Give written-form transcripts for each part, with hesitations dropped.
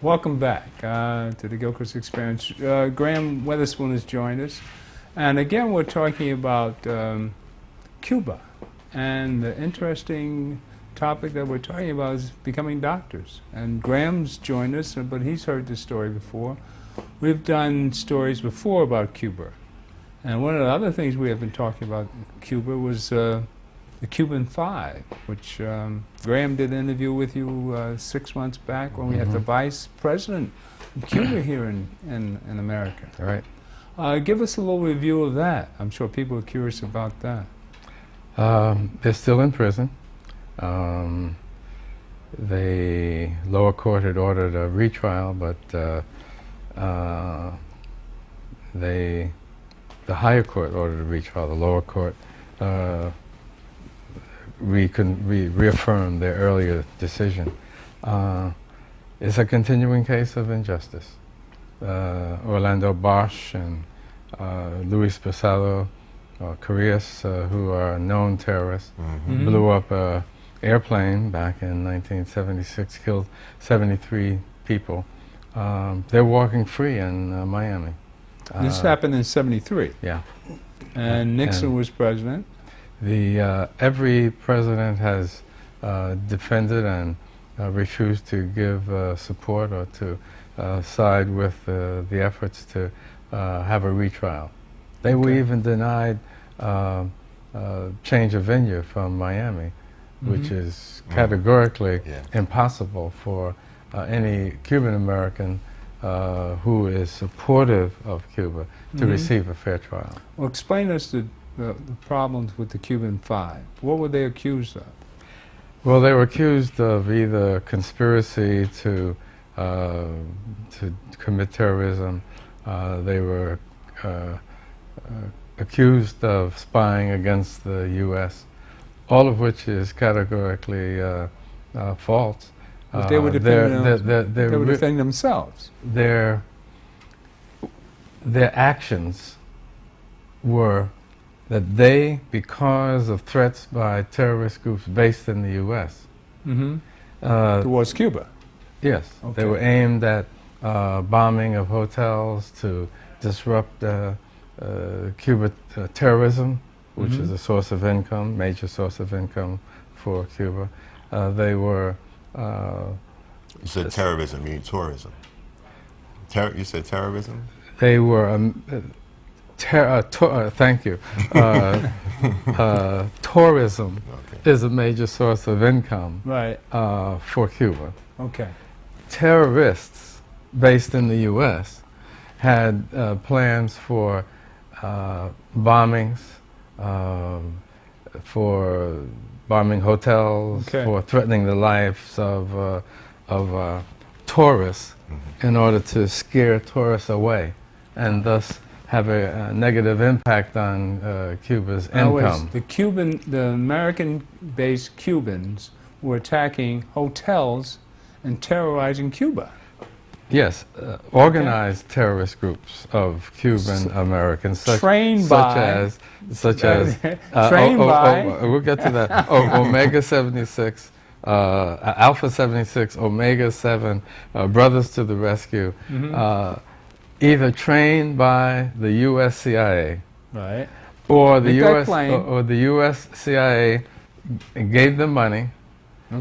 Welcome back to the Gilchrist Experience. Graham Weatherspoon has joined us. And again, we're talking about Cuba. And the interesting topic that we're talking about is becoming doctors. And Graham's joined us, but he's heard this story before. We've done stories before about Cuba. And one of the other things we have been talking about Cuba was the Cuban Five, which Graham did an interview with you 6 months back when we had the vice president of Cuba here in America. All right. Give us a little review of that. I'm sure people are curious about that. They're still in prison. The lower court had ordered a retrial, but the higher court ordered a retrial. The lower court reaffirmed their earlier decision. It's a continuing case of injustice. Orlando Bosch and Luis Pesado, Carrillas, who are known terrorists, blew up an airplane back in 1976, killed 73 people. They're walking free in Miami. This happened in '73. Yeah. And Nixon was president. Every president has defended and refused to give support or to side with the efforts to have a retrial. They were even denied change of venue from Miami, which is categorically impossible for any Cuban American who is supportive of Cuba to receive a fair trial. Well, explain us the problems with the Cuban Five. What were they accused of? Well, they were accused of either conspiracy to commit terrorism. They were accused of spying against the U.S., all of which is categorically false. But they were defending themselves. Their actions were that they, because of threats by terrorist groups based in the U.S. Towards Cuba? Yes. Okay. They were aimed at bombing of hotels to disrupt Cuba terrorism, which is a source of income, major source of income for Cuba. They were... you said terrorism, you mean tourism? You said terrorism? They were... thank you. Tourism is a major source of income for Cuba. Okay. Terrorists based in the U.S. had plans for bombings, for bombing hotels, for threatening the lives of tourists in order to scare tourists away, and thus have a negative impact on Cuba's income. The American-based Cubans were attacking hotels and terrorizing Cuba. Yes, organized terrorist groups of Cuban Americans, trained by we'll get to that. Omega 76, Alpha 76, Omega 7, Brothers to the Rescue. Either trained by the U.S. CIA, or the U.S. CIA gave them money,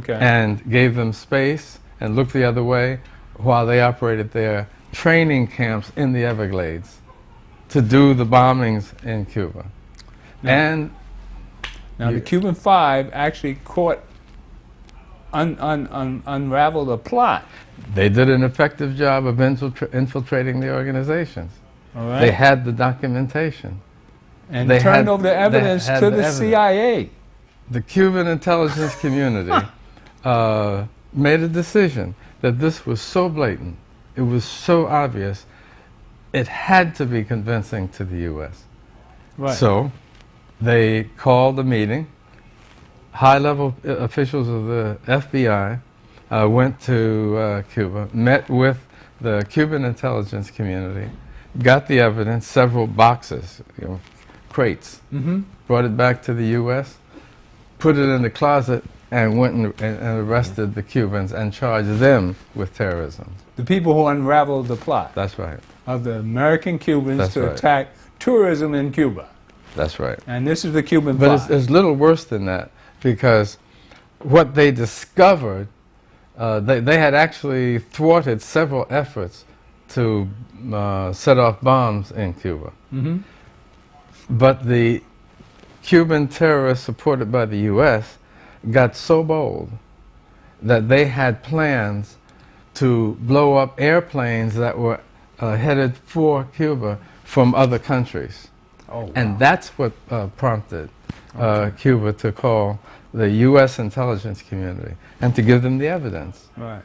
and gave them space, and looked the other way while they operated their training camps in the Everglades to do the bombings in Cuba. Now the Cuban Five actually unraveled a plot. They did an effective job of infiltrating the organizations. They had the documentation. And they turned over the evidence to the CIA. The Cuban intelligence community made a decision that this was so blatant, it was so obvious, it had to be convincing to the U.S. So they called a meeting. High-level officials of the FBI went to Cuba, met with the Cuban intelligence community, got the evidence, several boxes, crates, brought it back to the U.S., put it in the closet, and went and arrested the Cubans and charged them with terrorism. The people who unraveled the plot That's right. of the American Cubans That's to right. attack tourism in Cuba. That's right. And this is the Cuban But plot. it's a little worse than that, because what they discovered, they had actually thwarted several efforts to set off bombs in Cuba. Mhm. But the Cuban terrorists supported by the U.S. got so bold that they had plans to blow up airplanes that were headed for Cuba from other countries. Oh, And wow. that's what prompted Cuba to call the U.S. intelligence community and to give them the evidence. Right.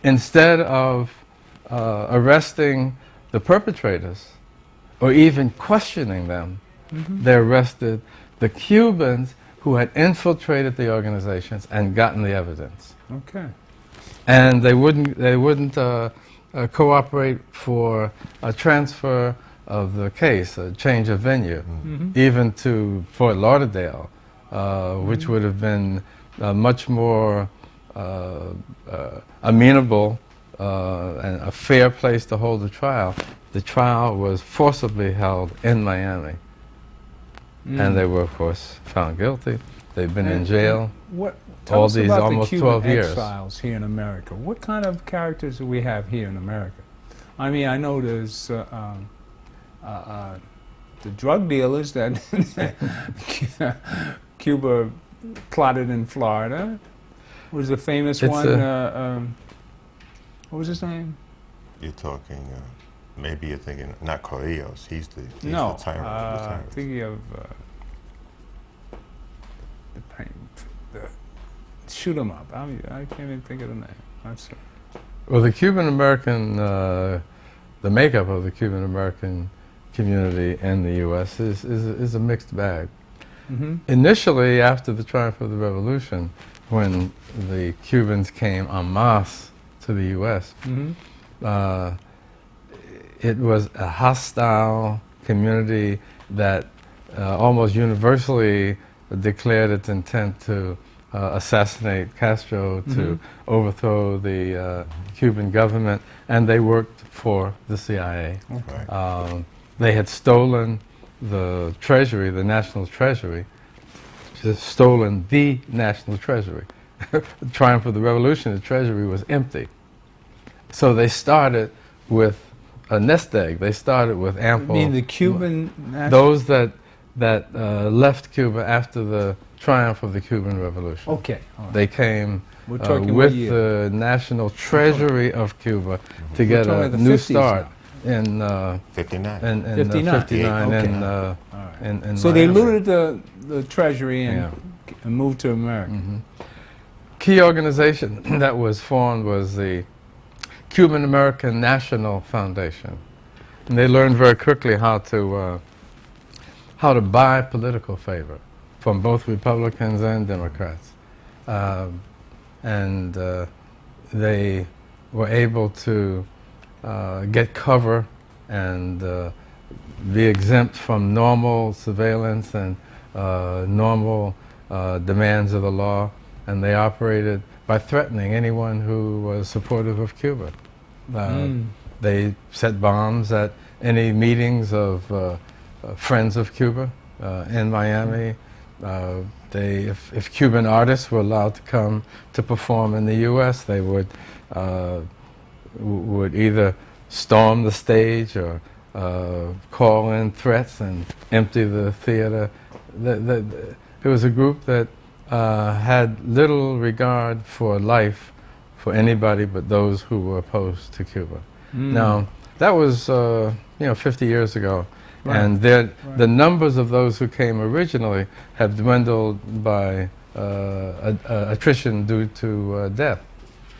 Instead of arresting the perpetrators or even questioning them, they arrested the Cubans who had infiltrated the organizations and gotten the evidence. Okay. And they wouldn't cooperate for a transfer of the case, a change of venue, even to Fort Lauderdale, which would have been much more amenable and a fair place to hold the trial. The trial was forcibly held in Miami. And they were, of course, found guilty. They've been in jail. What? Tell all us these about almost the Cuban 12 years. exiles here in America. What kind of characters do we have here in America? I mean, I know there's the drug dealers that Cuba plotted in Florida. Was the famous It's one? What was his name? You're talking, maybe you're thinking, not Corrillos, he's the No, tyrant of the tyrants. thinking of the shoot 'em up. I can't even think of the name. I'm sorry. Well, the Cuban American, the makeup of the Cuban American community in the U.S. is a mixed bag. Initially, after the triumph of the revolution, when the Cubans came en masse to the U.S., it was a hostile community that almost universally declared its intent to assassinate Castro, to overthrow the Cuban government, and they worked for the CIA. Right. They had stolen the treasury, the national treasury, just stolen the national treasury. The triumph of the revolution, the treasury was empty. So they started with a nest egg. They started with ample. You mean the Cuban Those that left Cuba after the triumph of the Cuban Revolution. Okay. All right. They came We're talking with what year? the national treasury of Cuba to get talking a the new 50s start now. in 59. in 59. 59 Okay. in, All right. in So they Miami. looted the treasury and, Yeah. and moved to America. Key organization that was formed was the Cuban American National Foundation, and they learned very quickly how to buy political favor from both Republicans and Democrats, and they were able to get cover and be exempt from normal surveillance and normal demands of the law, and they operated by threatening anyone who was supportive of Cuba. They set bombs at any meetings of Friends of Cuba in Miami. If Cuban artists were allowed to come to perform in the U.S., they would either storm the stage or call in threats and empty the theater. It was a group that had little regard for life for anybody but those who were opposed to Cuba. Now, that was 50 years ago. Right. And the numbers of those who came originally have dwindled by attrition due to death.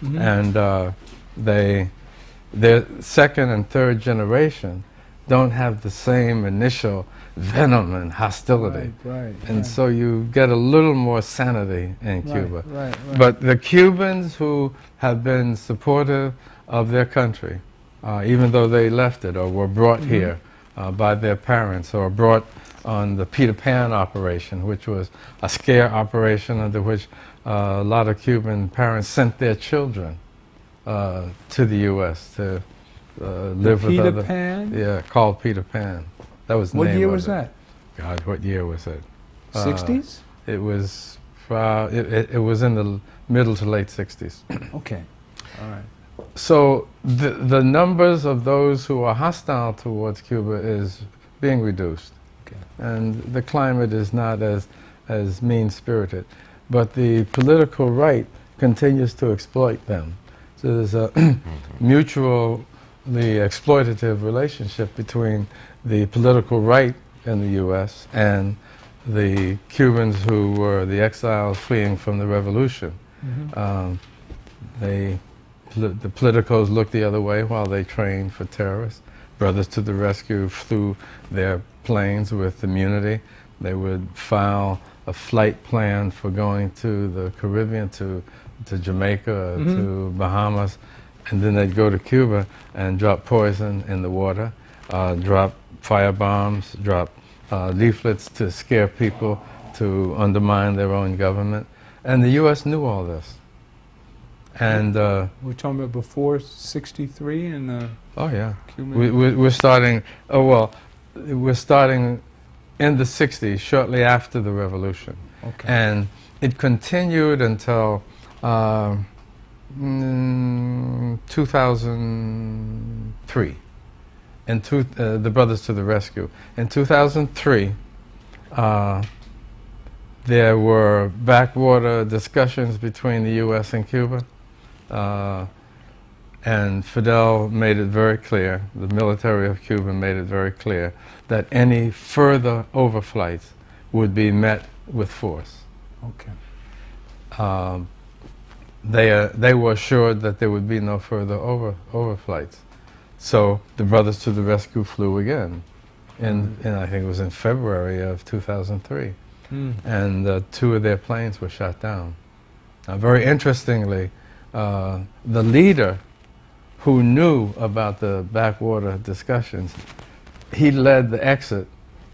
And their second and third generation don't have the same initial venom and hostility. Right. And so you get a little more sanity in Cuba. Right. But the Cubans who have been supportive of their country, even though they left it or were brought here by their parents or brought on the Peter Pan operation, which was a scare operation under which a lot of Cuban parents sent their children to the U.S. to live with Peter other. Pan? Yeah, called Peter Pan. That was the What name year of was it. that? God, what year was it? 60s? It was. It was in the middle to late 60s. Okay. All right. So the numbers of those who are hostile towards Cuba is being reduced, Okay. and the climate is not as mean-spirited, but the political right continues to exploit them. So there's a mutually exploitative relationship between the political right in the U.S. and the Cubans who were the exiles fleeing from the revolution. The politicos looked the other way while they trained for terrorists. Brothers to the Rescue flew their planes with immunity. They would file a flight plan for going to the Caribbean, to Jamaica, to Bahamas, and then they'd go to Cuba and drop poison in the water, drop firebombs, drop leaflets to scare people, to undermine their own government. And the U.S. knew all this. And We're talking about before 63 and the oh yeah, Cuban... we're starting. Oh well, we're starting in the '60s, shortly after the revolution, Okay. and it continued until 2003. And the Brothers to the Rescue. In 2003, there were backwater discussions between the U.S. and Cuba. And Fidel made it very clear, the military of Cuba made it very clear, that any further overflights would be met with force. Okay. They were assured that there would be no further overflights. So the Brothers to the Rescue flew again, in I think it was in February of 2003. And 2 of their planes were shot down. Very interestingly, the leader who knew about the backwater discussions, he led the exit,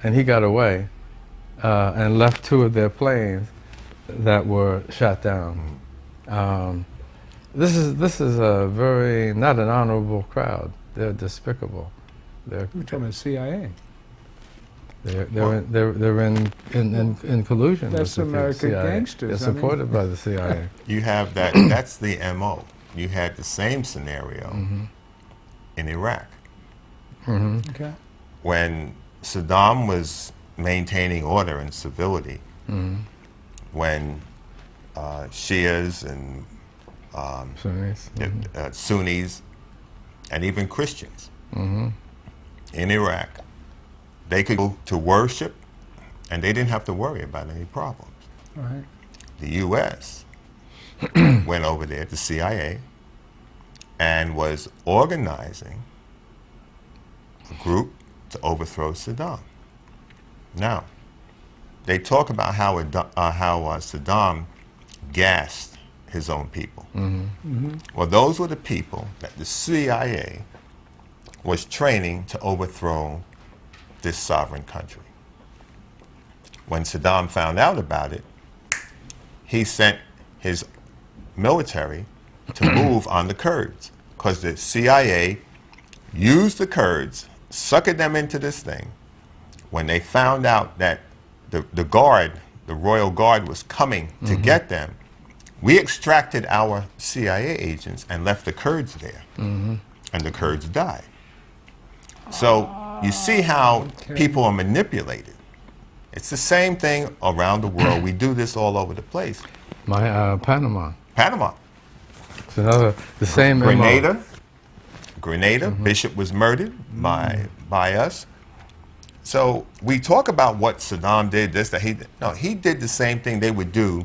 and he got away and left 2 of their planes that were shot down. This is a very, not an honorable crowd. They're despicable. We're talking about CIA. They're in collusion. That's with the American CIA. gangsters. They're supported by the CIA. You have that. That's the MO. You had the same scenario in Iraq Okay. when Saddam was maintaining order and civility. When Shias and Sunnis. Sunnis and even Christians in Iraq, they could go to worship and they didn't have to worry about any problems. Right. The U.S. went over there, the CIA, and was organizing a group to overthrow Saddam. Now, they talk about how Saddam gassed his own people. Well, those were the people that the CIA was training to overthrow this sovereign country. When Saddam found out about it, he sent his military to move on the Kurds, because the CIA used the Kurds, suckered them into this thing. When they found out that the guard, the Royal Guard, was coming to get them, we extracted our CIA agents and left the Kurds there, and the Kurds died. So you see how people are manipulated. It's the same thing around the world. We do this all over the place. Panama. Panama. It's another, the same MO. Grenada, Bishop was murdered by us. So we talk about what Saddam did, this, that he did. No, he did the same thing they would do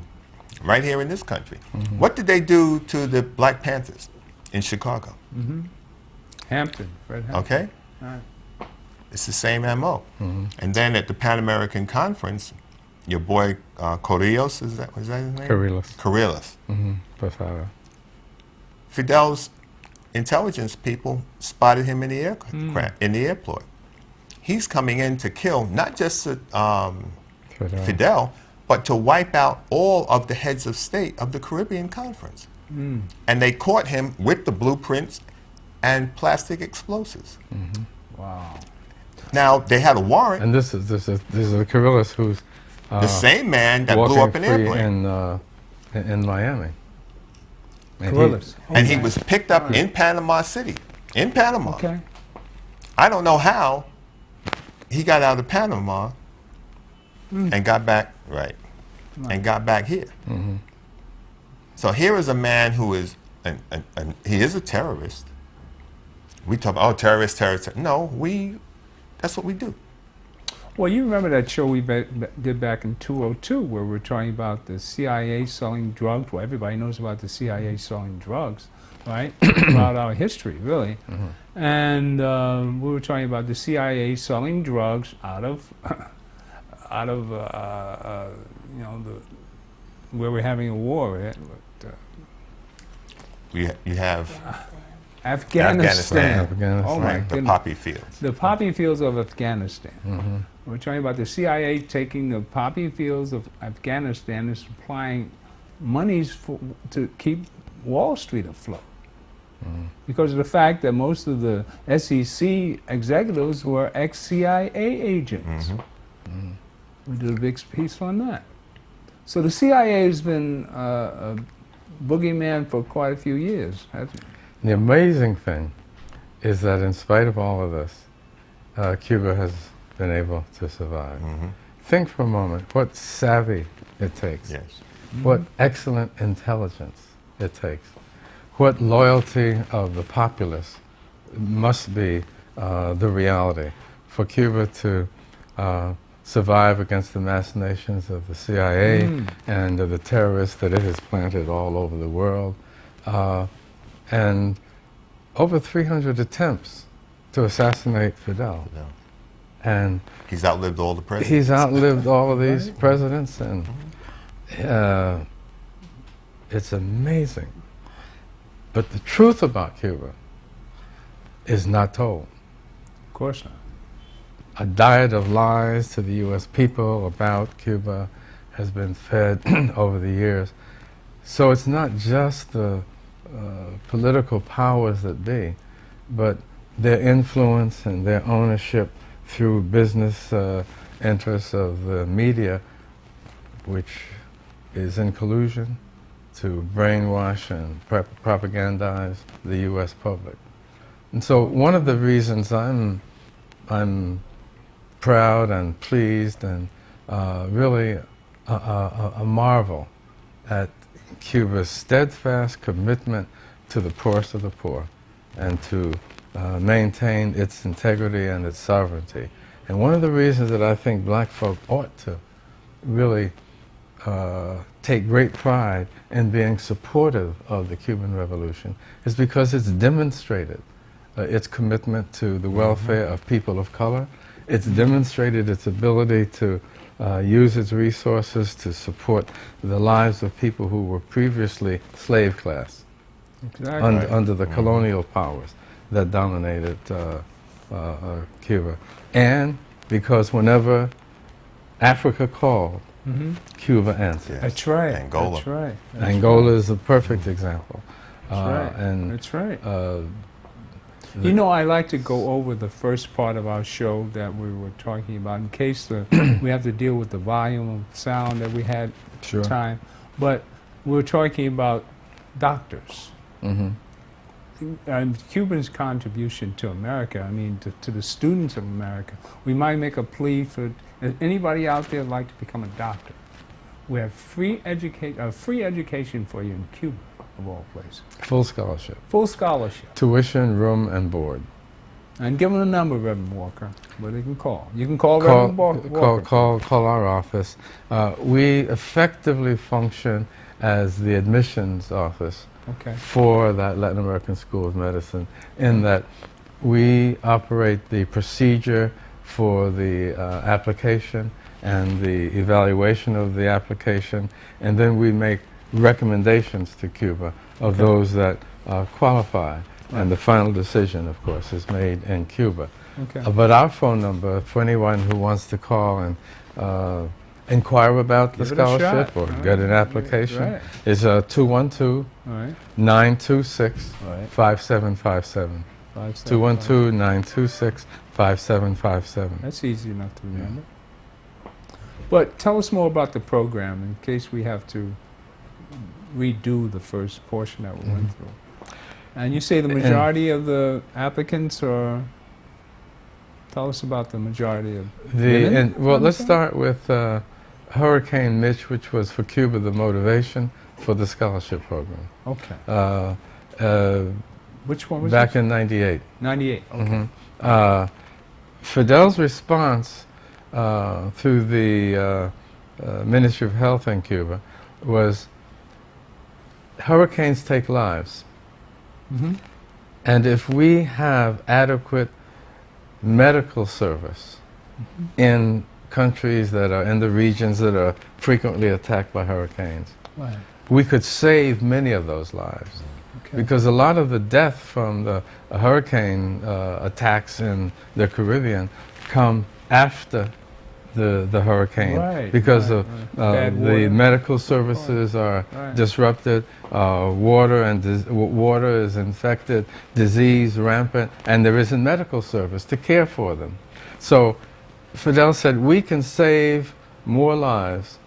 right here in this country. What did they do to the Black Panthers in Chicago? Hampton, Fred Hampton. Okay? Right. It's the same MO. And then at the Pan American Conference, your boy Corrillos, was that his name? Corrillos. Posada. Fidel's intelligence people spotted him in the airport. He's coming in to kill not just Fidel, but to wipe out all of the heads of state of the Caribbean Conference. And they caught him with the blueprints and plastic explosives. Wow. Now, they had a warrant. And this is the Carrillas who's The same man that blew up an walking free airplane. in Miami. And Gorillas. And he was picked up in Panama City. In Panama. Okay. I don't know how he got out of Panama and got back, and got back here. So here is a man who is, he is a terrorist. We talk about, terrorist. No, that's what we do. Well, you remember that show we did back in 2002 where we were talking about the CIA selling drugs. Well, everybody knows about the CIA selling drugs, right? Throughout our history, really. And we were talking about the CIA selling drugs out of, you know, where we're having a war. You have Afghanistan. Afghanistan. Oh my the goodness. poppy fields. The poppy fields of Afghanistan. We're talking about the CIA taking the poppy fields of Afghanistan and supplying monies to keep Wall Street afloat. Because of the fact that most of the SEC executives were ex-CIA agents. We did a big piece on that. So the CIA has been a boogeyman for quite a few years, hasn't it? The amazing thing is that in spite of all of this, Cuba has been able to survive. Think for a moment what savvy it takes, what excellent intelligence it takes, what loyalty of the populace must be the reality for Cuba to survive against the machinations of the CIA and of the terrorists that it has planted all over the world. And over 300 attempts to assassinate Fidel. And he's outlived all the presidents. He's outlived all of these presidents, and it's amazing. But the truth about Cuba is not told. Of course not. A diet of lies to the U.S. people about Cuba has been fed over the years. So it's not just the political powers that be, but their influence and their ownership through business interests of the media, which is in collusion to brainwash and propagandize the U.S. public. And so one of the reasons I'm proud and pleased and really a marvel at Cuba's steadfast commitment to the poorest of the poor and to maintain its integrity and its sovereignty. And one of the reasons that I think black folk ought to really take great pride in being supportive of the Cuban Revolution is because it's demonstrated its commitment to the welfare of people of color. It's demonstrated its ability to use its resources to support the lives of people who were previously slave class under the colonial powers that dominated Cuba. And because whenever Africa called, Cuba answered. That's right. Angola. That's right. That's Angola is a perfect example. That's right. And That's right. You know, I like to go over the first part of our show that we were talking about in case we have to deal with the volume of sound that we had at the time. But we were talking about doctors. And Cuba's contribution to America, I mean, to the students of America. We might make a plea for anybody out there like to become a doctor. We have free education for you in Cuba, of all places. full scholarship. Full scholarship. Tuition, room, and board. And give them a number, Reverend Walker, where they can call. You can call Reverend Walker. Call our office. We effectively function as the admissions office for that Latin American School of Medicine, in that we operate the procedure for the application and the evaluation of the application, and then we make recommendations to Cuba of those that qualify. And the final decision, of course, is made in Cuba. But our phone number, for anyone who wants to call and inquire about the Give it a shot. scholarship or Right. get an application, Right. is 212 All right. 926 Right. 5757. 212 926 5757. That's easy enough to remember. But tell us more about the program in case we have to redo the first portion that we went through. And you say the majority of the applicants are. Tell us about the majority of women. Well, let's start with Hurricane Mitch, which was for Cuba the motivation for the scholarship program. Okay. Which one was Back this? in '98. 98. Okay. Fidel's response through the Ministry of Health in Cuba was, hurricanes take lives. Mm-hmm. And if we have adequate medical service in countries that are in the regions that are frequently attacked by hurricanes, Right. we could save many of those lives. Okay. Because a lot of the death from the hurricane attacks in the Caribbean come after the hurricane, Right, because right, of right. Bad the water. medical services are Right. disrupted, water is infected, disease rampant, and there isn't medical service to care for them. So Fidel said we can save more lives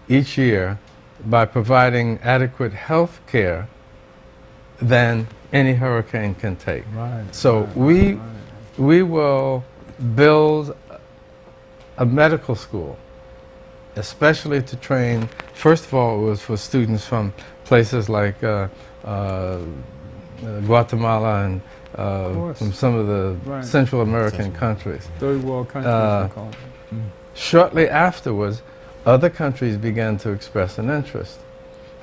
each year by providing adequate health care than any hurricane can take. Right. So right, we will build a medical school, especially to train. First of all, it was for students from places like Guatemala and from some of the Right. Central American Central. countries. Third world countries, we call it. Shortly afterwards, other countries began to express an interest.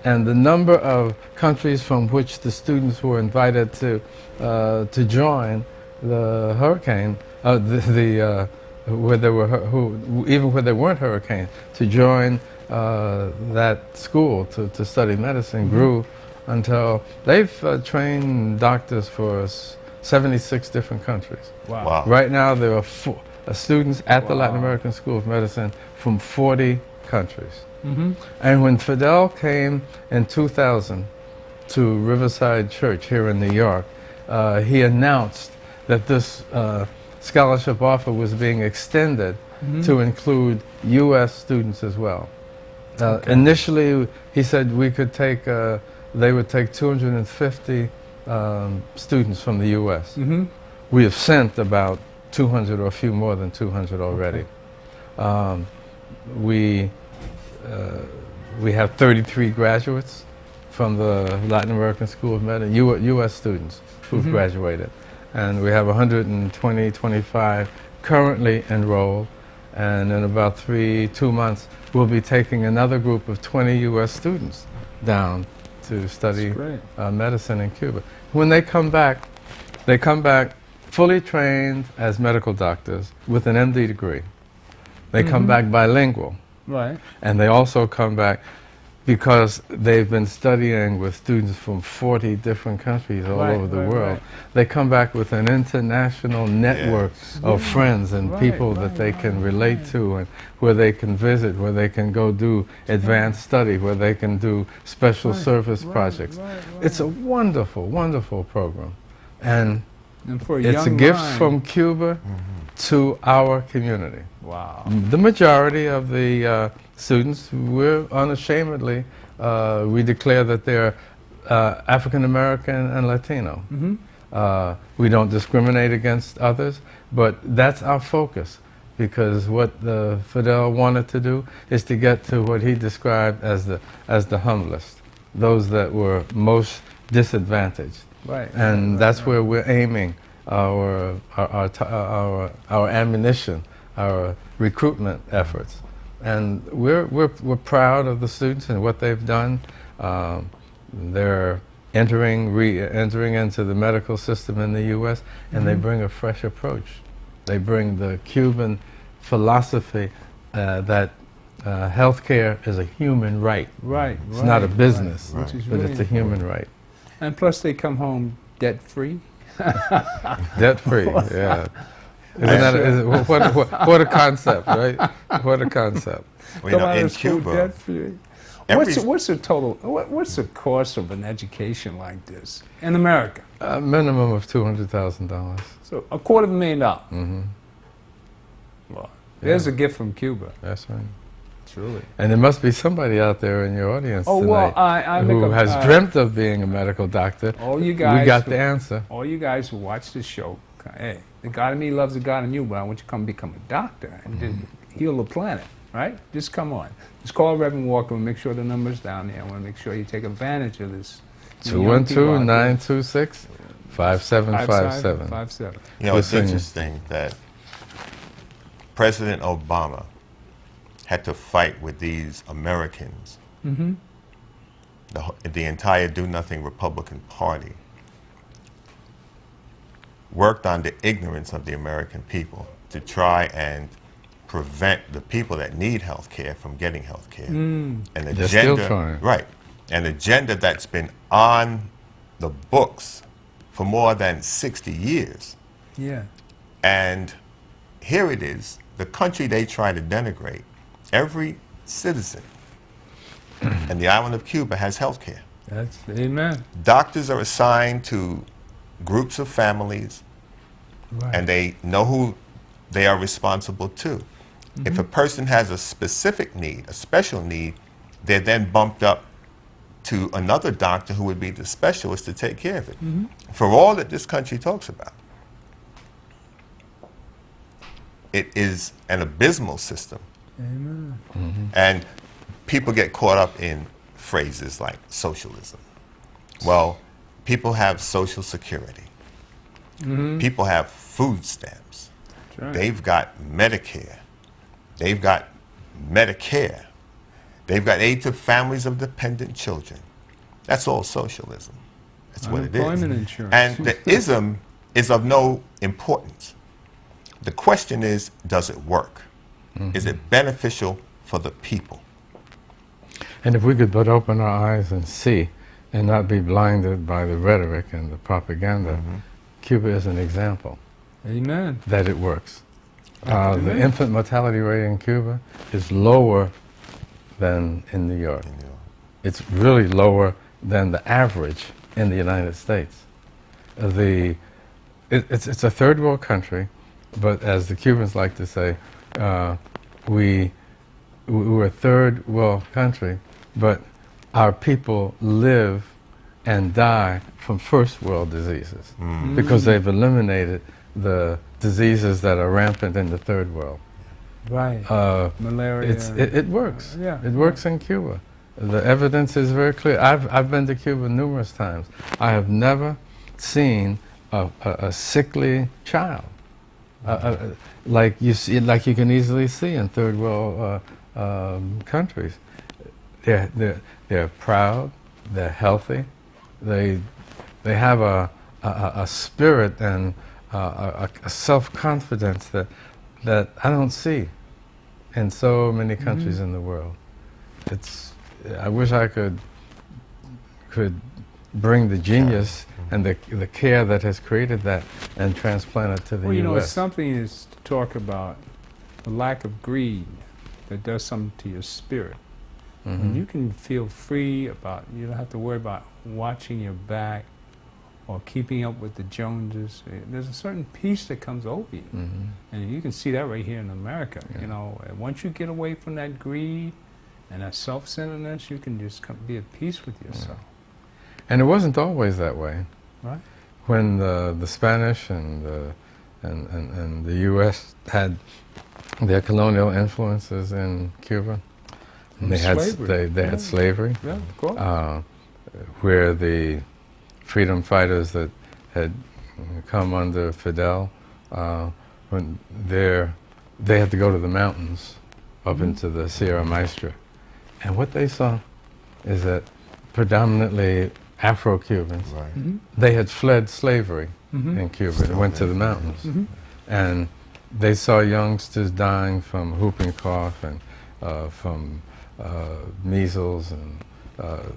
And the number of countries from which the students were invited to join the hurricane, where there were even where there weren't hurricanes, to join that school to study medicine grew until they've trained doctors for 76 different countries. Wow. Right now, there are students at the Wow. Latin American School of Medicine from 40 countries. Mm-hmm. And when Fidel came in 2000 to Riverside Church here in New York, he announced that this scholarship offer was being extended to include U.S. students as well. Okay. Initially, he said we could take, they would take 250 students from the U.S. Mm-hmm. We have sent about 200 or a few more than 200 already. We have 33 graduates from the Latin American School of Medicine, U.S. students who've graduated. And we have 25 currently enrolled. And in about 2 months, we'll be taking another group of 20 U.S. students down to study great. medicine in Cuba. When they come back fully trained as medical doctors with an MD degree. They come back bilingual. Right. And they also come back because they've been studying with students from 40 different countries all Right, over the right, world. right. They come back with an international network of friends and Right, people that they can relate to, and where they can visit, where they can go do advanced study, where they can do special service projects. It's a wonderful, wonderful program. And for a it's a young gift mind. from Cuba to our community. Wow. The majority of the students, we're unashamedly, we declare that they're African American and Latino. We don't discriminate against others, but that's our focus, because what Fidel wanted to do is to get to what he described as the humblest, those that were most disadvantaged. Right. And that's where we're aiming our ammunition, our recruitment efforts. And we're proud of the students and what they've done. They're entering into the medical system in the U.S., and they bring a fresh approach. They bring the Cuban philosophy that healthcare is a human right. Right. It's not a business, Which is but really it's a human right. And plus, they come home debt free. Debt free, yeah. What a concept, right? What a concept. Well, you know, Come out in of school Cuba, debt-free. every- What's the total? What's the cost of an education like this in America? A minimum of $200,000. So $250,000. Mm-hmm. Well, there's a gift from Cuba. That's right. Truly. And there must be somebody out there in your audience Oh, well, tonight who has dreamt of being a medical doctor. All you guys, we got the answer. All you guys who watch this show, hey, the God in me loves the God in you, but I want you to come become a doctor and then heal the planet, right? Just come on. Just call Reverend Walker and make sure the number's down there. I want to make sure you take advantage of this. 212-926-5757. 57. You know, it's Listen. interesting that President Obama had to fight with these Americans, Mm-hmm. the entire do-nothing Republican Party, worked on the ignorance of the American people to try and prevent the people that need health care from getting health care. An They're still trying. Right, an agenda that's been on the books for more than 60 years. Yeah. And here it is, the country they try to denigrate. Every citizen in the island of Cuba has health care. That's amen. Doctors are assigned to groups of families, Right. and they know who they are responsible to. If a person has a specific need, a special need, they're then bumped up to another doctor who would be the specialist to take care of it. For all that this country talks about, it is an abysmal system. Amen. And people get caught up in phrases like socialism. Well, people have Social Security. People have food stamps. That's right. They've got Medicare. They've got Medicare. They've got aid to families of dependent children. That's all socialism. That's what it is. Unemployment insurance. And the ism is of no importance. The question is, does it work? Is it beneficial for the people? And if we could but open our eyes and see and not be blinded by the rhetoric and the propaganda, Cuba is an example Amen. that it works. The infant mortality rate in Cuba is lower than in New York. It's really lower than the average in the United States. It's a third world country, but as the Cubans like to say, we're a third world country, but our people live and die from first world diseases because they've eliminated the diseases that are rampant in the third world. Right. Malaria. It works. Yeah. It works in Cuba. The evidence is very clear. I've been to Cuba numerous times. I have never seen a sickly child. Like you can easily see in third world countries. They're proud. They're healthy. They have a spirit and a self-confidence that I don't see in so many countries in the world. I wish I could bring the genius and the care that has created that and transplant it to the Well, you know, U.S. something is to talk about the lack of greed that does something to your spirit. And you can feel free about, you don't have to worry about watching your back or keeping up with the Joneses. There's a certain peace that comes over you. And you can see that right here in America. You know, once you get away from that greed and that self-centeredness, you can just be at peace with yourself. And it wasn't always that way. Right? When the Spanish and the U.S. had their colonial influences in Cuba, and they had slavery. they had slavery, Yeah, of course. where the freedom fighters that had come under Fidel, when they had to go to the mountains up into the Sierra Maestra, and what they saw is that predominantly Afro-Cubans, they had fled slavery in Cuba and went to the mountains. And they saw youngsters dying from whooping cough and from measles and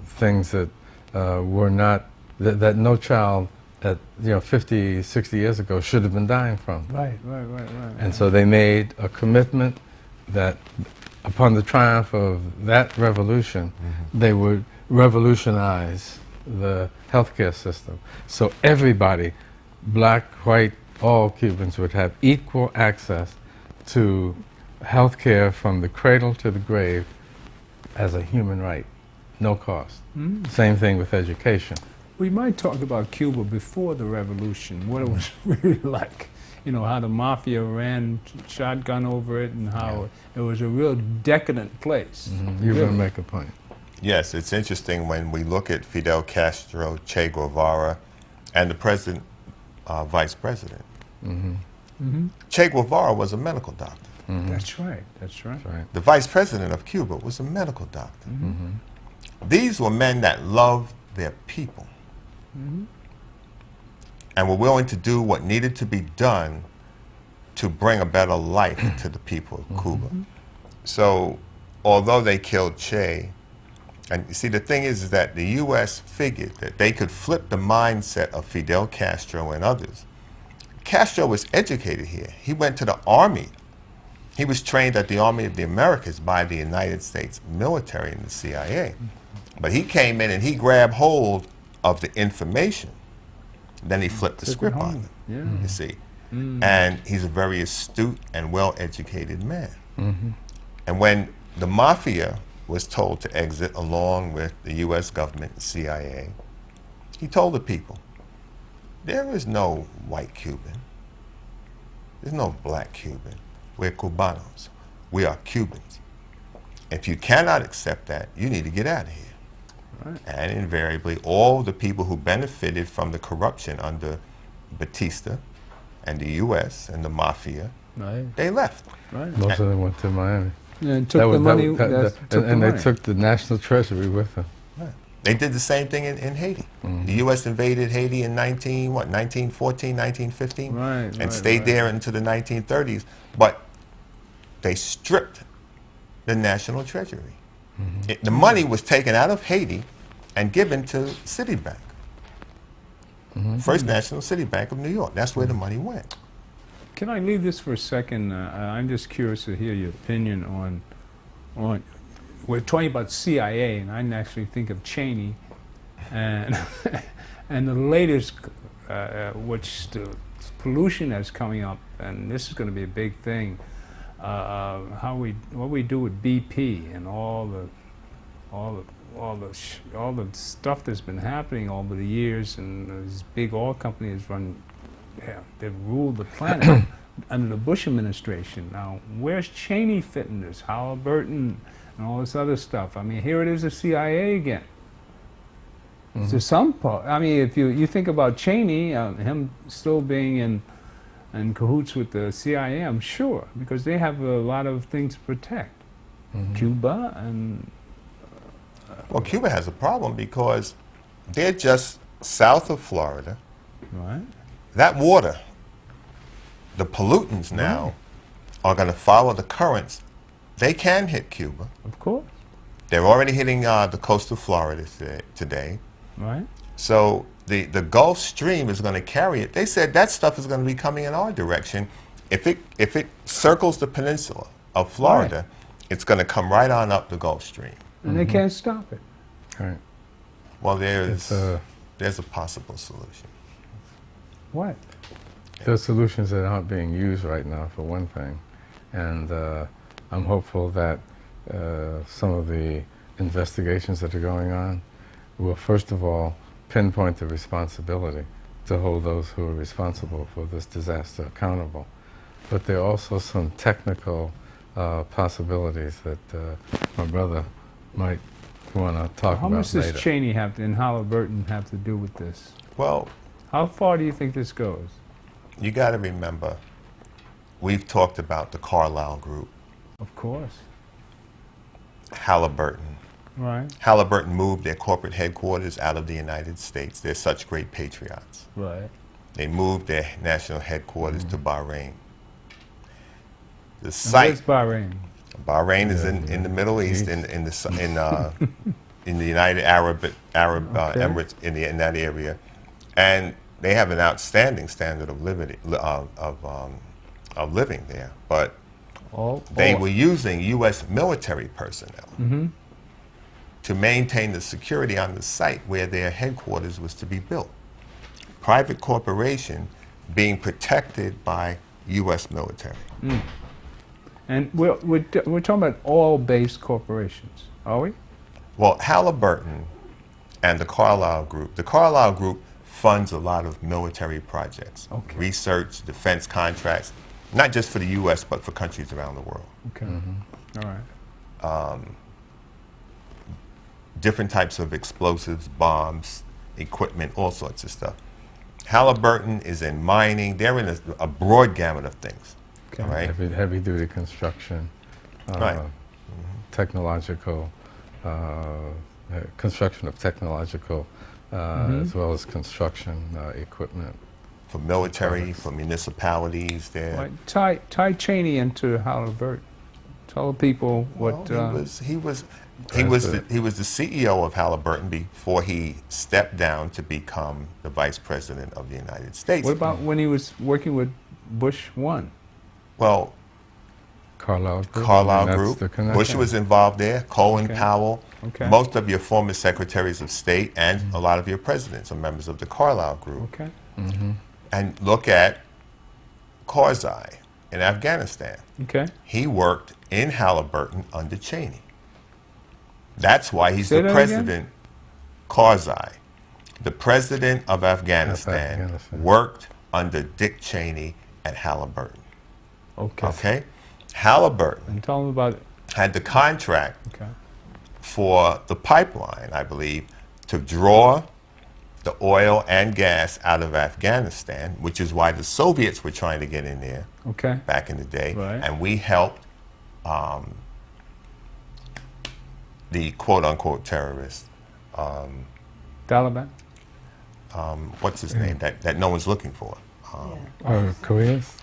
things that were not, that no child at 50, 60 years ago should have been dying from. Right. And so they made a commitment that upon the triumph of that revolution, they would revolutionize the healthcare system. So everybody, black, white, all Cubans, would have equal access to healthcare from the cradle to the grave as a human right, no cost. Same thing with education. We might talk about Cuba before the revolution, what it was really like. How the mafia ran shotgun over it and how it was a real decadent place. You're going to make a point. Yes, it's interesting when we look at Fidel Castro, Che Guevara, and the president, vice president. Che Guevara was a medical doctor. That's right. The vice president of Cuba was a medical doctor. These were men that loved their people and were willing to do what needed to be done to bring a better life to the people of Cuba. So, although they killed Che, and you see, the thing is that the U.S. figured that they could flip the mindset of Fidel Castro and others. Castro was educated here. He went to the Army. He was trained at the Army of the Americas by the United States military and the CIA. But he came in and he grabbed hold of the information. Then he flipped the script on them, you see. And he's a very astute and well-educated man. And when the mafia was told to exit along with the U.S. government and CIA, he told the people, there is no white Cuban. There's no black Cuban. We're Cubanos. We are Cubans. If you cannot accept that, you need to get out of here. Right. And invariably, all the people who benefited from the corruption under Batista and the U.S. and the mafia, they left. Right. Most of them went to Miami. Yeah, and took the money. And they took the national treasury with them. Right. They did the same thing in Haiti. The U.S. invaded Haiti in 1914, 1915, and stayed there into the 1930s. But they stripped the national treasury. The money was taken out of Haiti and given to Citibank. First National City Bank of New York. That's where the money went. Can I leave this for a second? I'm just curious to hear your opinion on we're talking about CIA, and I naturally think of Cheney, and and the latest, which the pollution that's coming up, and this is going to be a big thing. What we do with BP and all the stuff that's been happening over the years, and these big oil companies they've ruled the planet under the Bush administration. Now, where's Cheney fit in this? Halliburton and all this other stuff. I mean, here it is, the CIA again. To some part, I mean, if you think about Cheney, him still being in cahoots with the CIA, I'm sure, because they have a lot of things to protect. Cuba and... well, Cuba has a problem because they're just south of Florida. Right. That water, the pollutants now are going to follow the currents. They can hit Cuba. Of course. They're already hitting the coast of Florida today. Right. So the Gulf Stream is going to carry it. They said that stuff is going to be coming in our direction. If it circles the peninsula of Florida, it's going to come right on up the Gulf Stream. And they can't stop it. Right. Well, there's a possible solution. What? There's solutions that aren't being used right now, for one thing. And I'm hopeful that some of the investigations that are going on will, first of all, pinpoint the responsibility to hold those who are responsible for this disaster accountable. But there are also some technical possibilities that my brother might want to talk about later. How much does Cheney and Halliburton have to do with this? Well, how far do you think this goes? You got to remember, we've talked about the Carlyle Group. Of course. Halliburton. Right. Halliburton moved their corporate headquarters out of the United States. They're such great patriots. Right. They moved their national headquarters to Bahrain. The site. Where's Bahrain? Bahrain is in the Middle East, in the United Arab Emirates, in that area, and they have an outstanding standard of living of living there, but they were using U.S. military personnel to maintain the security on the site where their headquarters was to be built. Private corporation being protected by U.S. military. And we're talking about oil-based corporations, are we? Well, Halliburton and the Carlyle Group funds a lot of military projects, research, defense contracts, not just for the U.S., but for countries around the world. Okay. All right. Different types of explosives, bombs, equipment, all sorts of stuff. Halliburton is in mining. They're in a broad gamut of things. Okay. Right? Heavy-duty construction, Right. technological, construction of technological, as well as construction equipment. For military, for municipalities, they're... Right. Tie Cheney into Halliburton. Tell people what... Well, he was the CEO of Halliburton before he stepped down to become the vice president of the United States. What about when he was working with Bush 1? Well, Carlyle Group. Bush was involved there. Colin Powell. Okay. Most of your former secretaries of state and a lot of your presidents are members of the Carlyle Group. Okay. And look at Karzai in Afghanistan. Okay. He worked in Halliburton under Cheney. That's why he's Say the that president. again? Karzai, the president of Afghanistan, worked under Dick Cheney at Halliburton. Okay. Okay? Halliburton And tell them about it. had the contract Okay. for the pipeline, I believe, to draw the oil and gas out of Afghanistan, which is why the Soviets were trying to get in there Okay. back in the day. Right. And we helped the quote-unquote terrorists. Taliban? What's his name that no one's looking for? Koreans?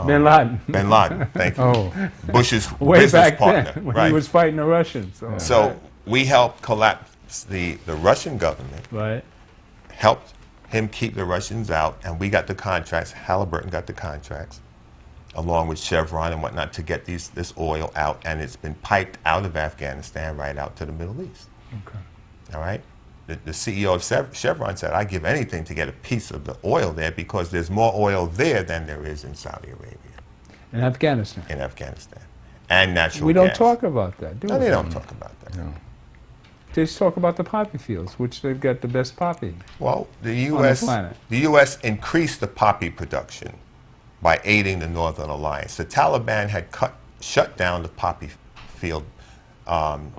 Bin Laden. Bin Laden, thank you. Oh, Bush's Way business back partner. then when right. he was fighting the Russians. So we helped collapse the Russian government, Right. helped him keep the Russians out, and we got the contracts. Halliburton got the contracts, along with Chevron and whatnot, to get this oil out, and it's been piped out of Afghanistan right out to the Middle East. Okay. All right? The CEO of Chevron said, I'd give anything to get a piece of the oil there because there's more oil there than there is in Saudi Arabia, In Afghanistan. in Afghanistan, and natural We gas. don't talk about that, do No, we? they don't talk about that. no. They just talk about the poppy fields, which they've got the best poppy. Well, the On the planet. U.S. increased the poppy production by aiding the Northern Alliance. The Taliban had shut down the poppy field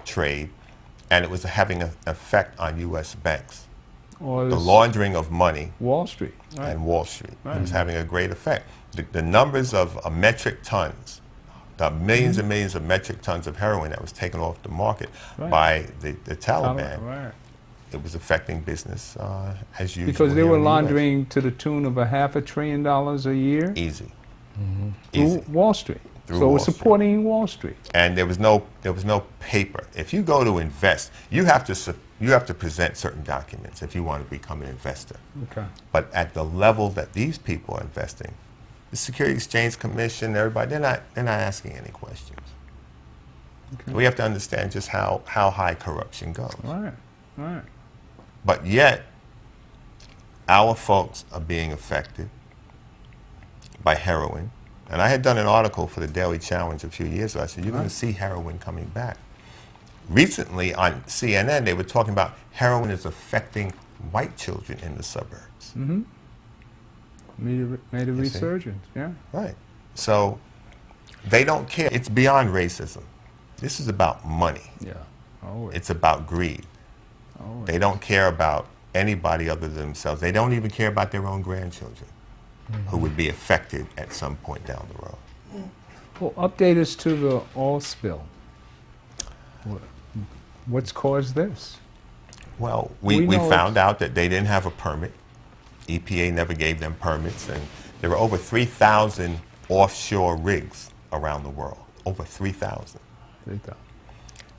trade, and it was having an effect on U.S. banks. Or The this laundering of money Wall Street. Right. and Wall Street. It was having a great effect. The numbers of metric tons, the millions and millions of metric tons of heroin that was taken off the market Right. by the Taliban, Right. it was affecting business as usual. Because they here were in the US. laundering to the tune of $500 billion a year Easy. through Easy. Wall Street. Through So it Wall was Street. supporting Wall Street. And there was no paper. If you go to invest, you have to present certain documents if you want to become an investor. Okay. But at the level that these people are investing, the Security Exchange Commission, everybody, they're not asking any questions. Okay. We have to understand just how high corruption goes. Right. Right. But yet, our folks are being affected by heroin. And I had done an article for the Daily Challenge a few years ago. I said, you're going to see heroin coming back. Recently on CNN, they were talking about heroin is affecting white children in the suburbs. Mm-hmm. Made a see? resurgence, yeah. Right. So they don't care. It's beyond racism. This is about money. Yeah. Always. It's about greed. Always. They don't care about anybody other than themselves. They don't even care about their own grandchildren who would be affected at some point down the road. Well, update us to the oil spill. What's caused this? Well, We we know found out that they didn't have a permit. EPA never gave them permits, and there were over 3,000 offshore rigs around the world. Over 3,000.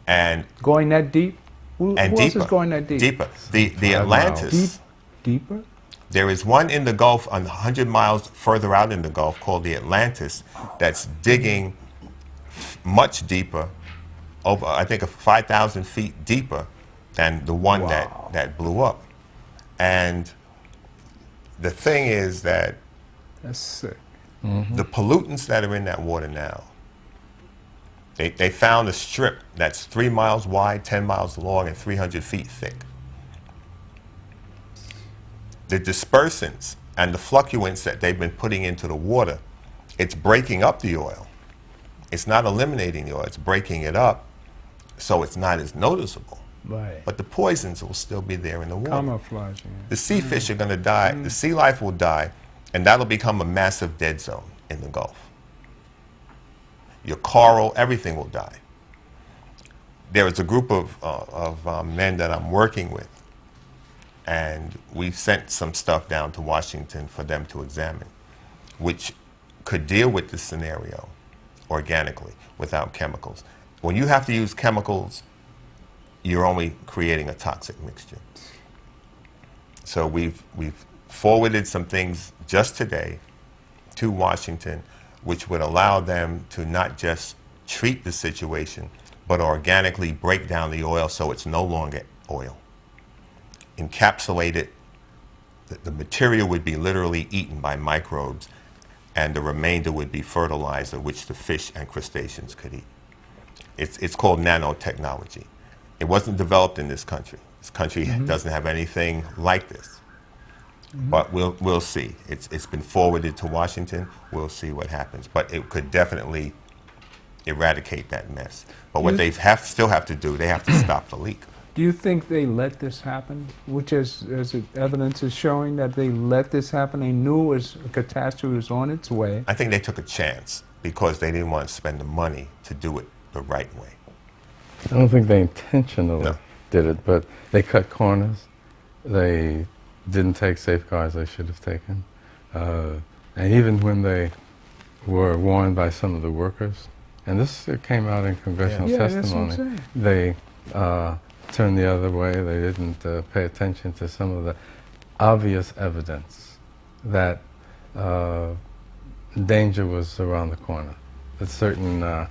And Going that deep? Who else deeper. is going that deep? Deeper. The Atlantis. Deeper? There is one in the Gulf 100 miles further out in the Gulf called the Atlantis that's digging much deeper, over I think 5,000 feet deeper than the one that blew up. And the thing is that That's sick. the pollutants that are in that water now, they found a strip that's 3 miles wide, 10 miles long, and 300 feet thick. The dispersants and the fluctuants that they've been putting into the water, it's breaking up the oil. It's not eliminating the oil, it's breaking it up so it's not as noticeable. Right. But the poisons will still be there in the water. Camouflaging it. The sea fish are going to die, the sea life will die, and that'll become a massive dead zone in the Gulf. Your coral, everything will die. There is a group of men that I'm working with, and we've sent some stuff down to Washington for them to examine, which could deal with this scenario organically without chemicals. When you have to use chemicals, you're only creating a toxic mixture. So we've forwarded some things just today to Washington, which would allow them to not just treat the situation, but organically break down the oil so it's no longer oil. Encapsulate it, the material would be literally eaten by microbes, and the remainder would be fertilizer, which the fish and crustaceans could eat. It's called nanotechnology. It wasn't developed in this country. This country doesn't have anything like this. But we'll see. It's been forwarded to Washington. We'll see what happens. But it could definitely eradicate that mess. But what they still have to do, they have to stop the leak. Do you think they let this happen? Which is, evidence is showing that they let this happen. They knew a catastrophe was on its way. I think they took a chance because they didn't want to spend the money to do it the right way. I don't think they intentionally did it, but they cut corners. They didn't take safeguards they should have taken. And even when they were warned by some of the workers, and this came out in congressional testimony, that's what I'm saying. they turned the other way. They didn't pay attention to some of the obvious evidence that danger was around the corner, that certain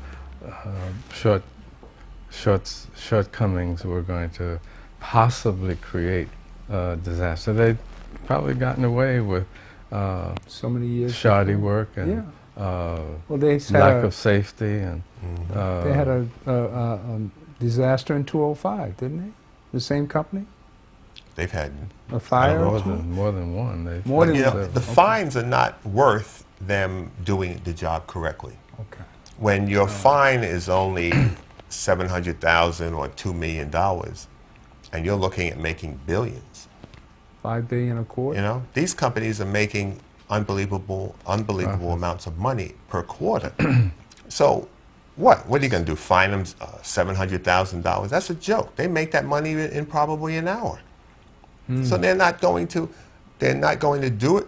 shortcomings were going to possibly create disaster. They'd probably gotten away with So many years. shoddy work and Well, they had lack of safety, and they had a disaster in 2005, didn't they? The same company? They've had A fire? more or two? than one. More But, than you know, one. the fines are not worth them doing the job correctly. Okay. When your fine is only $700,000 or $2 million, and you're looking at making billions, $5 billion a quarter? you know, these companies are making unbelievable amounts of money per quarter. So, what are you going to do? Fine them $700,000? That's a joke. They make that money in probably an hour. So they're not going to do it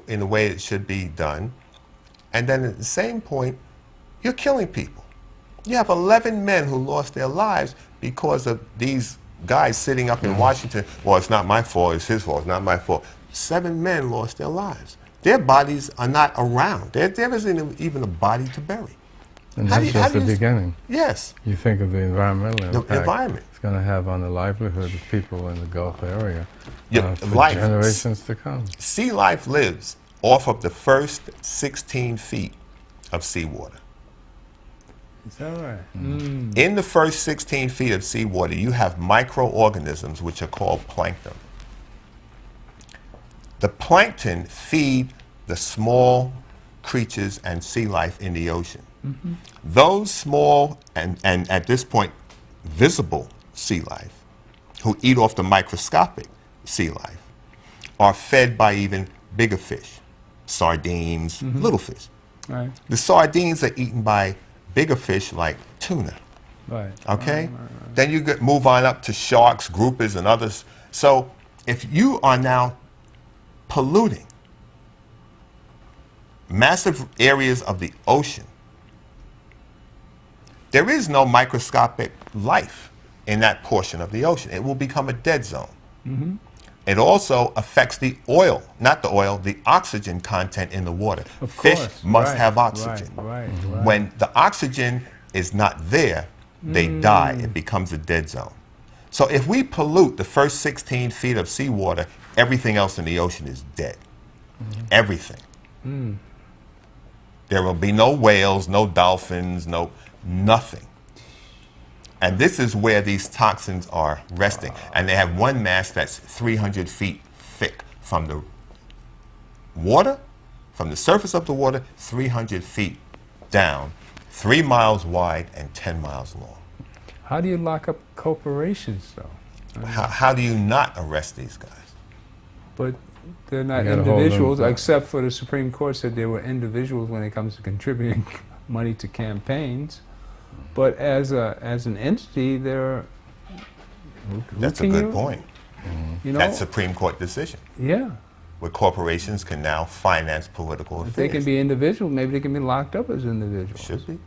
in the way it should be done. And then at the same point, you're killing people. You have 11 men who lost their lives because of these guys sitting up in Washington. Well, it's not my fault. It's his fault. It's not my fault. 7 men lost their lives. Their bodies are not around. There isn't even a body to bury. And How that's do just the you beginning. Yes. You think of the environmental The impact environment. it's going to have on the livelihood of people in the Gulf area for Life. generations to come. Sea life lives off of the first 16 feet of seawater. Is that right? In the first 16 feet of seawater, you have microorganisms which are called plankton. The plankton feed the small creatures and sea life in the ocean. Those small and at this point visible sea life, who eat off the microscopic sea life, are fed by even bigger fish, sardines, little fish. Right. The sardines are eaten by bigger fish like tuna. Right. Okay? Then you move on up to sharks, groupers, and others. So if you are now polluting massive areas of the ocean, there is no microscopic life in that portion of the ocean. It will become a dead zone. It also affects the oil, not the oil, the oxygen content in the water. Of Fish course, must right, have oxygen. Right. When the oxygen is not there, they die. It becomes a dead zone. So if we pollute the first 16 feet of seawater, everything else in the ocean is dead. Everything. There will be no whales, no dolphins, nothing. And this is where these toxins are resting. And they have one mass that's 300 feet thick from the water, from the surface of the water, 300 feet down, 3 miles wide and 10 miles long. How do you lock up corporations, though? How do you not arrest these guys? But they're not You gotta hold them individuals, back. except for the Supreme Court said they were individuals when it comes to contributing money to campaigns. But as an entity, they're. Who That's a can good you- point. You know, That's Supreme Court decision, yeah. where corporations can now finance political If they affairs. can be individuals, maybe they can be locked up as individuals. Should be.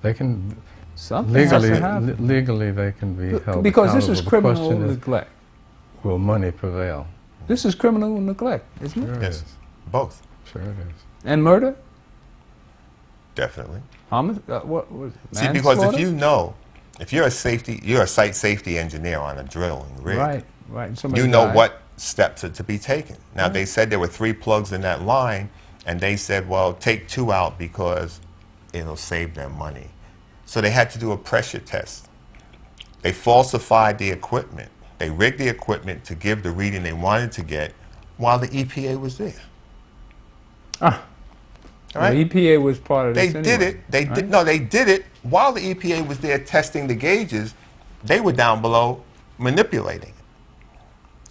They can Something legally, has to happen. legally they can be held Because this is accountable. The criminal question is, neglect. will money prevail? This is criminal neglect, isn't it? Sure it Yes, is. both, Sure it is. And murder? definitely. What See, because if you know, if you're a site safety engineer on a drilling rig, right. And somebody you know died. what steps are to be taken. Now, they said there were 3 plugs in that line, and they said, well, take 2 out because it'll save them money. So they had to do a pressure test. They falsified the equipment. They rigged the equipment to give the reading they wanted to get while the EPA was there. Ah. All right? The EPA was part of They this did anyway, it. They right? did no. They did it while the EPA was there testing the gauges. They were down below manipulating it.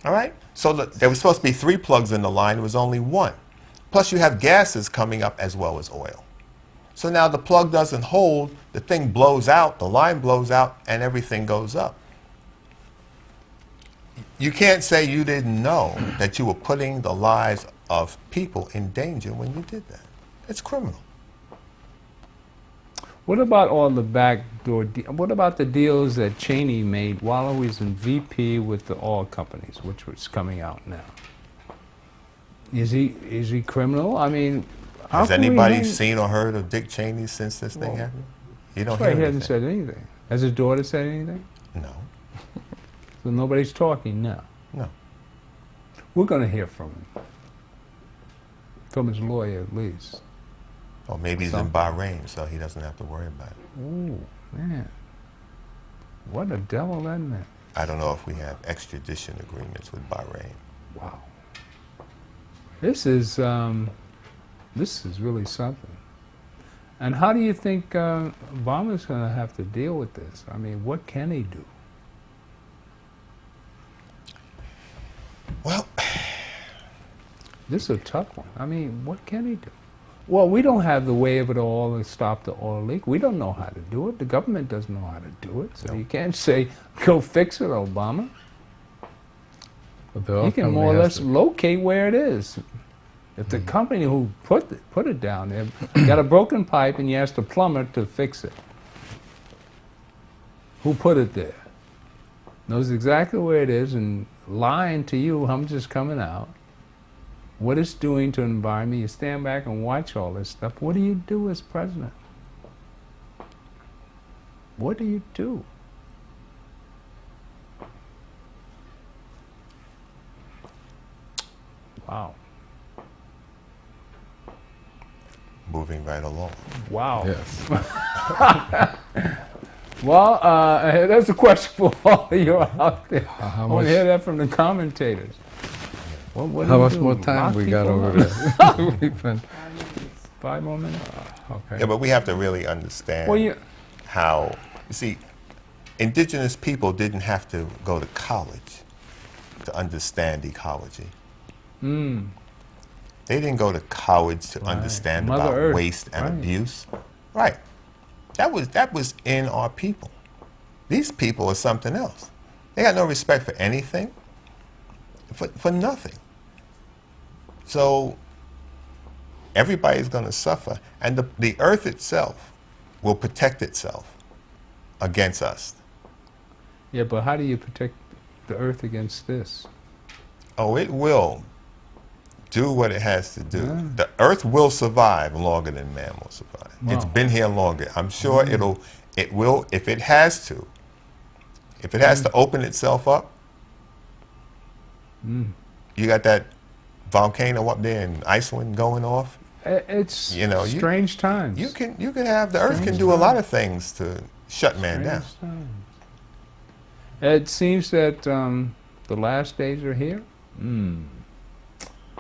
All right. So there was supposed to be 3 plugs in the line. There was only 1. Plus, you have gases coming up as well as oil. So now the plug doesn't hold. The thing blows out. The line blows out, and everything goes up. You can't say you didn't know that you were putting the lives of people in danger when you did that. It's criminal. What about all the backdoor? What about the deals that Cheney made while he was in VP with the oil companies, which was coming out now? Is he criminal? I mean, how Has can we anybody hang- seen or heard of Dick Cheney since this thing happened? You don't That's right, hear he anything. hasn't said anything. Has his daughter said anything? No, So nobody's talking now. no. We're going to hear from him, from his lawyer at least. Or maybe he's in Bahrain, so he doesn't have to worry about it. Ooh, man, what a devil that man! I don't know if we have extradition agreements with Bahrain. Wow, this is really something. And how do you think Obama's going to have to deal with this? I mean, what can he do? Well, This is a tough one. I mean, what can he do? Well, we don't have the way of it all to stop the oil leak. We don't know how to do it. The government doesn't know how to do it. So you can't say, go fix it, Obama. But the oil You can company more or has less to- locate where it is. If the company who put it down there got a broken pipe and you ask the plumber to fix it, who put it there? Knows exactly where it is and lying to you, I'm just coming out. What it's doing to the environment, you stand back and watch all this stuff. What do you do as president? What do you do? Wow. moving right along. Wow. Yes. Well, that's a question for all of you out there. How I want much- to hear that from the commentators. What do How you much do? more time Lock we got people over up? there? We've been, 5 more minutes? okay. Yeah, but we have to really understand Well, you, how, you see, indigenous people didn't have to go to college to understand ecology. They didn't go to college to understand Mother about Earth, waste and right. abuse. Right. That was in our people. These people are something else. They got no respect for anything, for nothing. So everybody's going to suffer, and the earth itself will protect itself against us. yeah, but how do you protect the earth against this? Oh, it will do what it has to do. The Earth will survive longer than man will survive. Wow. It's been here longer. I'm sure it will, if it has to. If it has to open itself up, you got that volcano up there in Iceland going off. It's strange times. You can have the Earth can do a lot of things to shut man down. Times. It seems that the last days are here.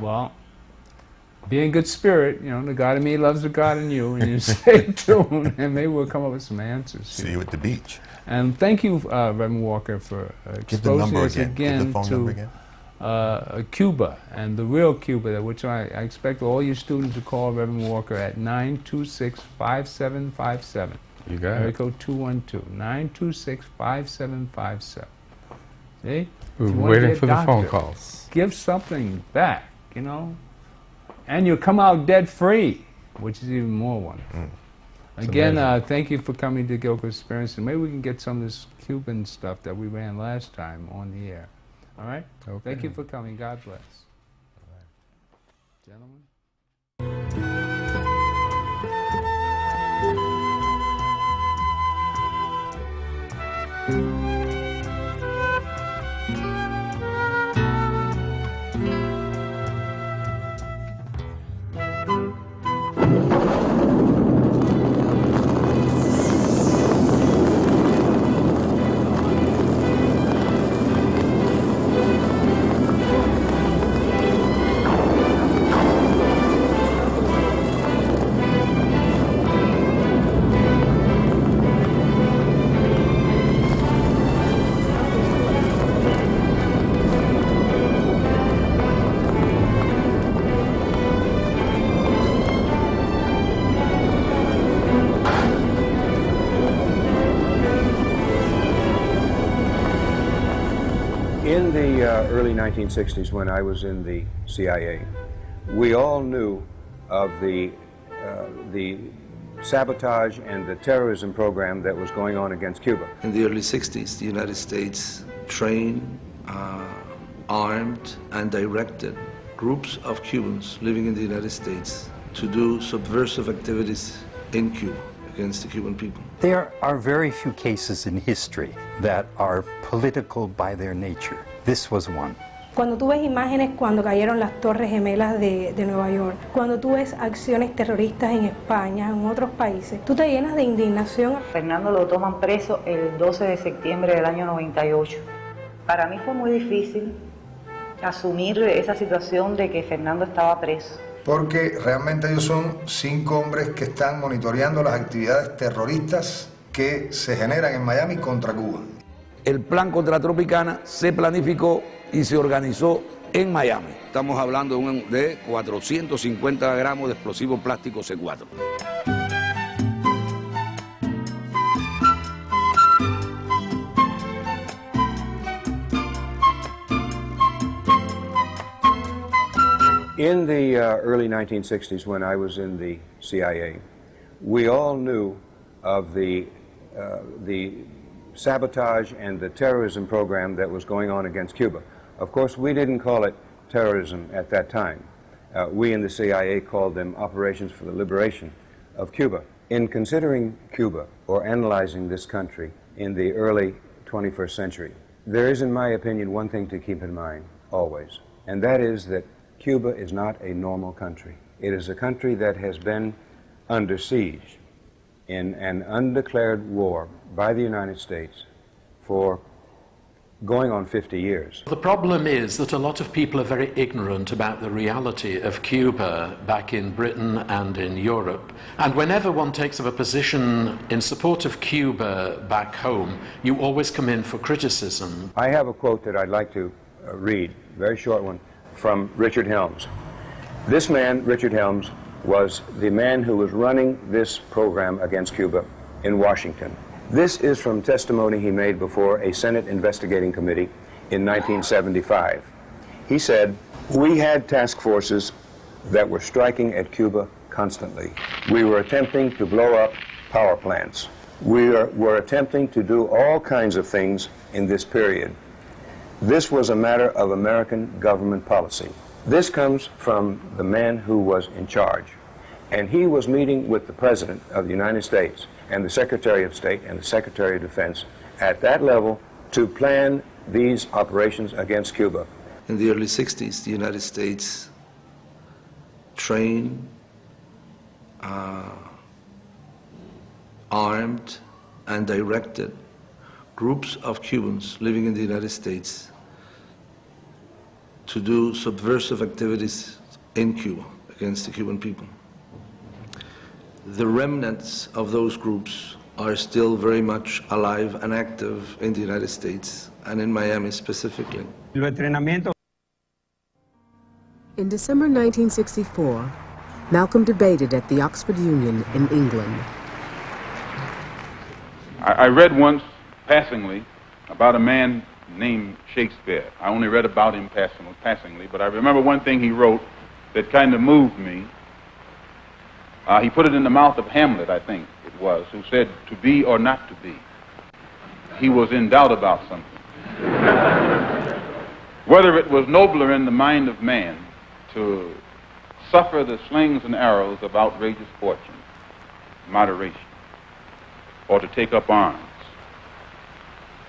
Well, be in good spirit. You know, the God in me loves the God in you, and you stay tuned, and maybe we'll come up with some answers. See you at the beach. And thank you, Reverend Walker, for exposing us again to Cuba and the real Cuba, which I expect all your students to call Reverend Walker at 926-5757. You got Area it. code 212-926-5757. See? We're If you wanna be waiting a for the phone doctor, calls. give something back, you know, and you'll come out debt free, which is even more wonderful. Again, thank you for coming to Gilchrist Experience, and maybe we can get some of this Cuban stuff that we ran last time on the air. All right? Okay. Thank you for coming. God bless. All right. Gentlemen. In the early 1960s, when I was in the CIA, we all knew of the sabotage and the terrorism program that was going on against Cuba. In the early 60s, the United States trained, armed, and directed groups of Cubans living in the United States to do subversive activities in Cuba against the Cuban people. There are very few cases in history that are political by their nature. This was one. Cuando tú ves imágenes cuando cayeron las Torres Gemelas de Nueva York, cuando tú ves acciones terroristas en España, en otros países, tú te llenas de indignación. Fernando lo toman preso el 12 de septiembre del año 98. Para mí fue muy difícil asumir esa situación de que Fernando estaba preso. Porque realmente ellos son 5 hombres que están monitoreando las actividades terroristas que se generan en Miami contra Cuba. El plan contra Tropicana se planificó y se organizó en Miami. Estamos hablando de 450 gramos de explosivo plástico C4. In the early 1960s, when I was in the CIA, we all knew of the sabotage and the terrorism program that was going on against Cuba. Of course, we didn't call it terrorism at that time. We in the CIA called them operations for the liberation of Cuba. In considering Cuba or analyzing this country in the early 21st century, there is, in my opinion, one thing to keep in mind always, and that is that Cuba is not a normal country. It is a country that has been under siege in an undeclared war by the United States for going on 50 years. The problem is that a lot of people are very ignorant about the reality of Cuba back in Britain and in Europe. And whenever one takes up a position in support of Cuba back home, you always come in for criticism. I have a quote that I'd like to read, a very short one, from Richard Helms. This man, Richard Helms, was the man who was running this program against Cuba in Washington. This is from testimony he made before a Senate investigating committee in 1975. He said, "We had task forces that were striking at Cuba constantly. We were attempting to blow up power plants. We were attempting to do all kinds of things in this period. This was a matter of American government policy. This comes from the man who was in charge. And he was meeting with the President of the United States and the Secretary of State and the Secretary of Defense at that level to plan these operations against Cuba. In the early 60s, the United States trained, armed, and directed groups of Cubans living in the United States to do subversive activities in Cuba against the Cuban people. The remnants of those groups are still very much alive and active in the United States and in Miami specifically. In December 1964, Malcolm debated at the Oxford Union in England. I read once, passingly, about a man named Shakespeare. I only read about him passingly, but I remember one thing he wrote that kind of moved me. He put it in the mouth of Hamlet, I think it was, who said, "To be or not to be." He was in doubt about something. Whether it was nobler in the mind of man to suffer the slings and arrows of outrageous fortune, moderation, or to take up arms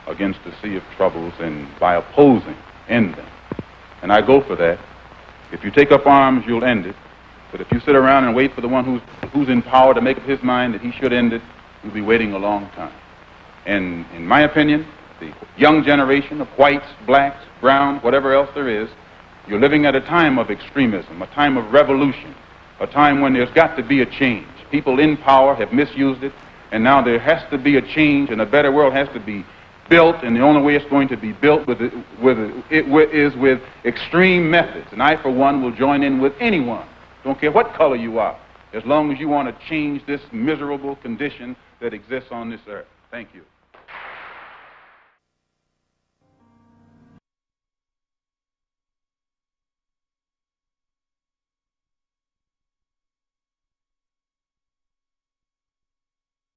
against the sea of troubles and by opposing, end them. And I go for that. If you take up arms, you'll end it. But if you sit around and wait for the one who's in power to make up his mind that he should end it, you'll be waiting a long time. And in my opinion, the young generation of whites, blacks, browns, whatever else there is, you're living at a time of extremism, a time of revolution, a time when there's got to be a change. People in power have misused it, and now there has to be a change, and a better world has to be built, and the only way it's going to be built is with extreme methods. And I, for one, will join in with anyone, don't care what color you are, as long as you want to change this miserable condition that exists on this earth. Thank you.